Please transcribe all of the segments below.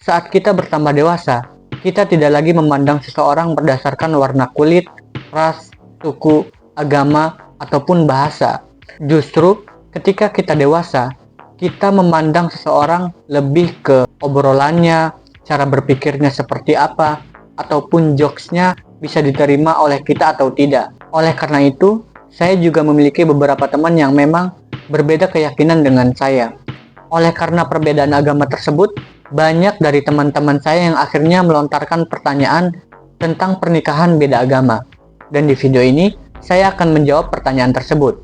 saat kita bertambah dewasa, kita tidak lagi memandang seseorang berdasarkan warna kulit, ras, suku, agama, ataupun bahasa. Justru ketika kita dewasa, kita memandang seseorang lebih ke obrolannya, cara berpikirnya seperti apa, ataupun jokesnya bisa diterima oleh kita atau tidak. Oleh karena itu, saya juga memiliki beberapa teman yang memang berbeda keyakinan dengan saya. Oleh karena perbedaan agama tersebut, banyak dari teman-teman saya yang akhirnya melontarkan pertanyaan tentang pernikahan beda agama. Dan di video ini, saya akan menjawab pertanyaan tersebut.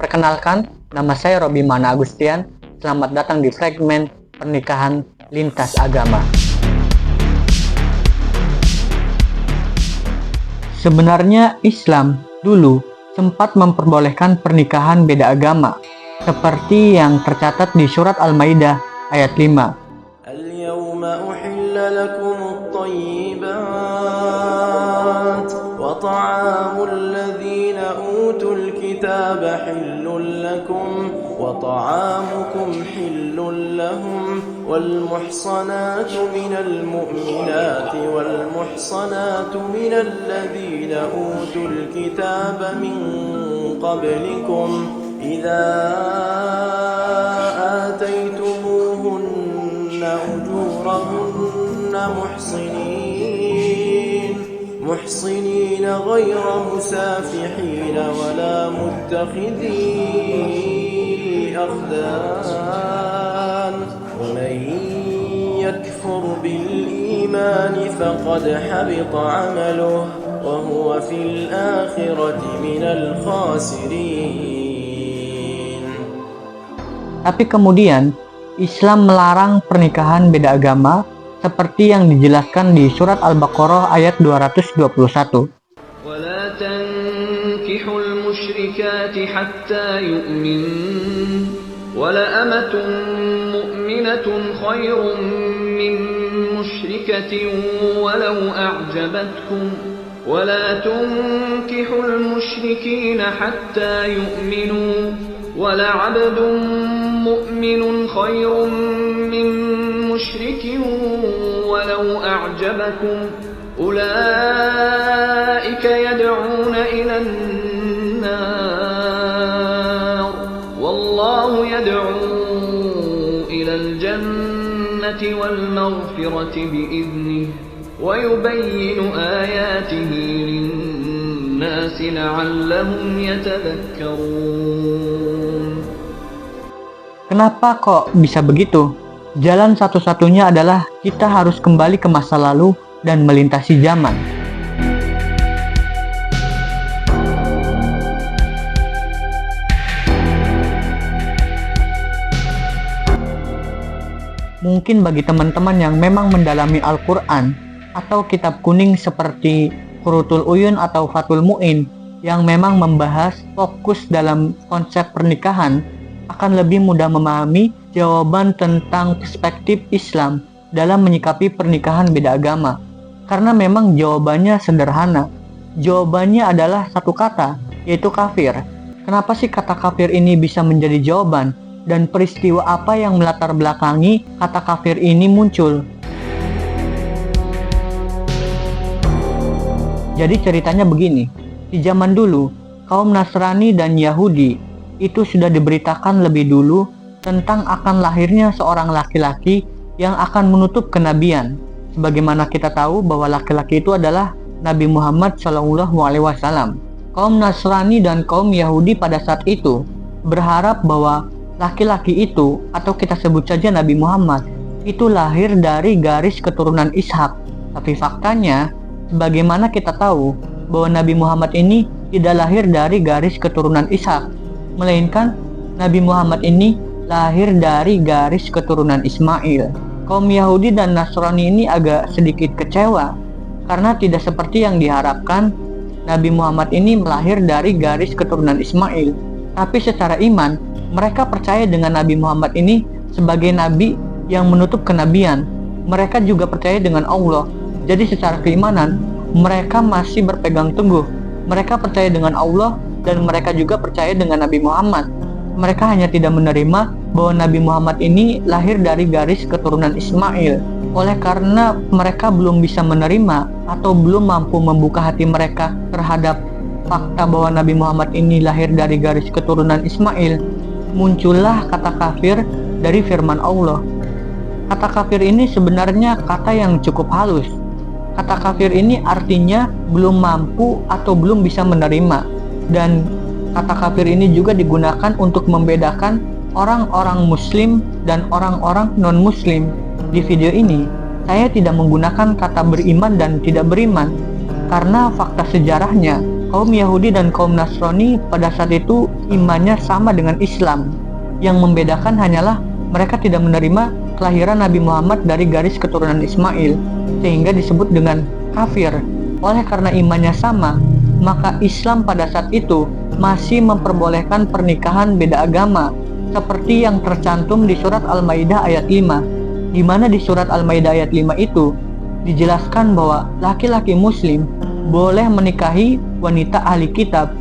Perkenalkan, nama saya Robi Mana Agustian. Selamat datang di fragmen pernikahan lintas agama. Sebenarnya Islam dulu sempat memperbolehkan pernikahan beda agama, seperti yang tercatat di surat Al-Maidah ayat 5. Al-yawma uhilla lakumut thayyibat wa ta'amul ladzina utul kitaba hillun lakum wa ta'amukum hillun lahum wal muhsanatu minal mu'minati wal muhsanatu minal ladzina utul kitaba min qablikum إذا آتيتموهن أجورهن محصنين غير مسافحين ولا متخذي أخدان ومن يكفر بالإيمان فقد حبط عمله وهو في الآخرة من الخاسرين. Tapi kemudian, Islam melarang pernikahan beda agama seperti yang dijelaskan di surat Al-Baqarah ayat 221. وَلَا تَنكِحُوا الْمُشْرِكَاتِ حَتَّى يُؤْمِنَّ وَلَأَمَةٌ مُؤْمِنَةٌ خَيْرٌ مِّن مُّشْرِكَةٍ وَلَوْ أَعْجَبَتْكُمْ وَلَا تُنكِحُوا الْمُشْرِكِينَ حَتَّى يُؤْمِنُوا وَلَعَبْدٌ مُؤْمِنٌ خَيْرٌ مِّن مُّشْرِكٍ وَلَوْ أَعْجَبَكُمْ أُولَٰئِكَ يَدْعُونَ إِلَى النَّارِ وَاللَّهُ يَدْعُو إِلَى الْجَنَّةِ وَالْمَغْفِرَةِ بِإِذْنِهِ وَيُبَيِّنُ آيَاتِهِ لِلنَّاسِ لَعَلَّهُمْ يَتَذَكَّرُونَ. Kenapa kok bisa begitu? Jalan satu-satunya adalah kita harus kembali ke masa lalu dan melintasi zaman. Mungkin bagi teman-teman yang memang mendalami Al-Quran atau kitab kuning seperti Qurratul Uyun atau Fathul Mu'in yang memang membahas fokus dalam konsep pernikahan, akan lebih mudah memahami jawaban tentang perspektif Islam dalam menyikapi pernikahan beda agama. Karena memang jawabannya sederhana. Jawabannya adalah satu kata, yaitu kafir. Kenapa sih kata kafir ini bisa menjadi jawaban? Dan peristiwa apa yang melatar belakangi kata kafir ini muncul? Jadi ceritanya begini, di zaman dulu, kaum Nasrani dan Yahudi itu sudah diberitakan lebih dulu tentang akan lahirnya seorang laki-laki yang akan menutup kenabian. Sebagaimana kita tahu bahwa laki-laki itu adalah Nabi Muhammad SAW. Kaum Nasrani dan kaum Yahudi pada saat itu berharap bahwa laki-laki itu, atau kita sebut saja Nabi Muhammad, itu lahir dari garis keturunan Ishak. Tapi faktanya, sebagaimana kita tahu bahwa Nabi Muhammad ini tidak lahir dari garis keturunan Ishak, melainkan Nabi Muhammad ini lahir dari garis keturunan Ismail. Kaum Yahudi dan Nasrani ini agak sedikit kecewa karena tidak seperti yang diharapkan. Nabi Muhammad ini lahir dari garis keturunan Ismail, tapi secara iman mereka percaya dengan Nabi Muhammad ini sebagai nabi yang menutup kenabian. Mereka juga percaya dengan Allah. Jadi secara keimanan mereka masih berpegang teguh. Mereka percaya dengan Allah dan mereka juga percaya dengan Nabi Muhammad. Mereka hanya tidak menerima bahwa Nabi Muhammad ini lahir dari garis keturunan Ismail. Oleh karena mereka belum bisa menerima atau belum mampu membuka hati mereka terhadap fakta bahwa Nabi Muhammad ini lahir dari garis keturunan Ismail, muncullah kata kafir dari firman Allah. Kata kafir ini sebenarnya kata yang cukup halus. Kata kafir ini artinya belum mampu atau belum bisa menerima. Dan kata kafir ini juga digunakan untuk membedakan orang-orang muslim dan orang-orang non-muslim. Di video ini, saya tidak menggunakan kata beriman dan tidak beriman, karena fakta sejarahnya, kaum Yahudi dan kaum Nasrani pada saat itu imannya sama dengan Islam. Yang membedakan hanyalah mereka tidak menerima kelahiran Nabi Muhammad dari garis keturunan Ismail, sehingga disebut dengan kafir. Oleh karena imannya sama, maka Islam pada saat itu masih memperbolehkan pernikahan beda agama, seperti yang tercantum di surat Al-Maidah ayat 5, di mana di surat Al-Maidah ayat 5 itu dijelaskan bahwa laki-laki muslim boleh menikahi wanita ahli kitab.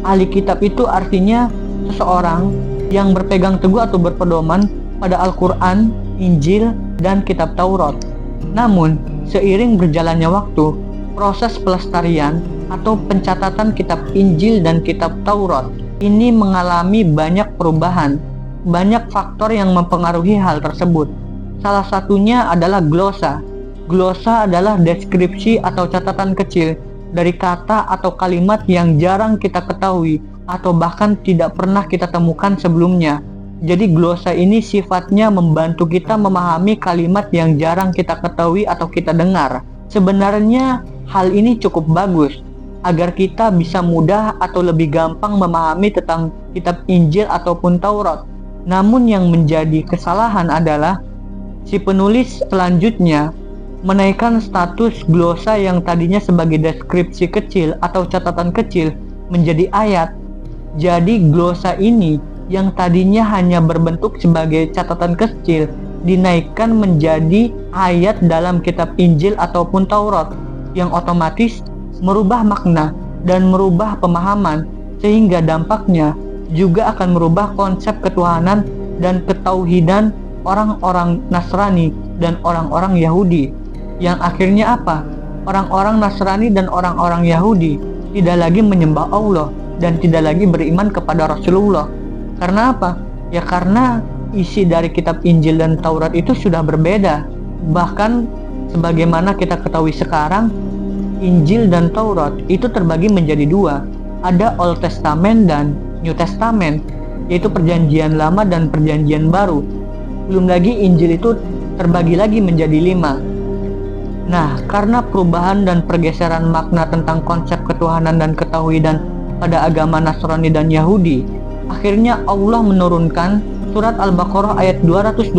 Ahli kitab itu artinya seseorang yang berpegang teguh atau berpedoman pada Al-Quran, Injil, dan kitab Taurat. Namun, seiring berjalannya waktu, proses pelestarian atau pencatatan kitab Injil dan kitab Taurat ini mengalami banyak perubahan. Banyak faktor yang mempengaruhi hal tersebut. Salah satunya adalah glosa. Glosa adalah deskripsi atau catatan kecil dari kata atau kalimat yang jarang kita ketahui atau bahkan tidak pernah kita temukan sebelumnya. Jadi glosa ini sifatnya membantu kita memahami kalimat yang jarang kita ketahui atau kita dengar. Sebenarnya hal ini cukup bagus agar kita bisa mudah atau lebih gampang memahami tentang kitab Injil ataupun Taurat. Namun yang menjadi kesalahan adalah si penulis selanjutnya menaikkan status glosa yang tadinya sebagai deskripsi kecil atau catatan kecil menjadi ayat. Jadi glosa ini yang tadinya hanya berbentuk sebagai catatan kecil dinaikkan menjadi ayat dalam kitab Injil ataupun Taurat, yang otomatis merubah makna dan merubah pemahaman, sehingga dampaknya juga akan merubah konsep ketuhanan dan ketauhidan orang-orang Nasrani dan orang-orang Yahudi. Yang akhirnya apa? Orang-orang Nasrani dan orang-orang Yahudi tidak lagi menyembah Allah dan tidak lagi beriman kepada Rasulullah. Karena apa? Ya karena isi dari kitab Injil dan Taurat itu sudah berbeda. Bahkan sebagaimana kita ketahui sekarang, Injil dan Taurat itu terbagi menjadi dua. Ada Old Testament dan New Testament, yaitu perjanjian lama dan perjanjian baru. Belum lagi Injil itu terbagi lagi menjadi 5. Nah, karena perubahan dan pergeseran makna tentang konsep ketuhanan dan ketauhidan pada agama Nasrani dan Yahudi, akhirnya Allah menurunkan surat Al-Baqarah ayat 221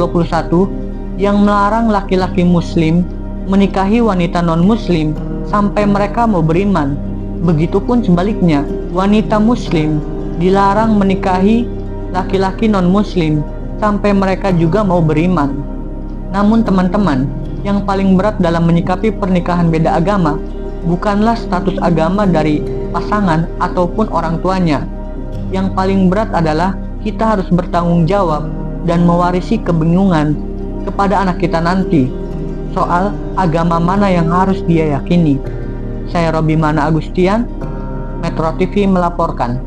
yang melarang laki-laki muslim menikahi wanita non-muslim sampai mereka mau beriman. Begitupun sebaliknya, wanita muslim dilarang menikahi laki-laki non-muslim sampai mereka juga mau beriman. Namun teman-teman, yang paling berat dalam menyikapi pernikahan beda agama bukanlah status agama dari pasangan ataupun orang tuanya. Yang paling berat adalah kita harus bertanggung jawab dan mewarisi kebingungan kepada anak kita nanti soal agama mana yang harus dia yakini. Saya Robby Mana Agustian, Metro TV melaporkan.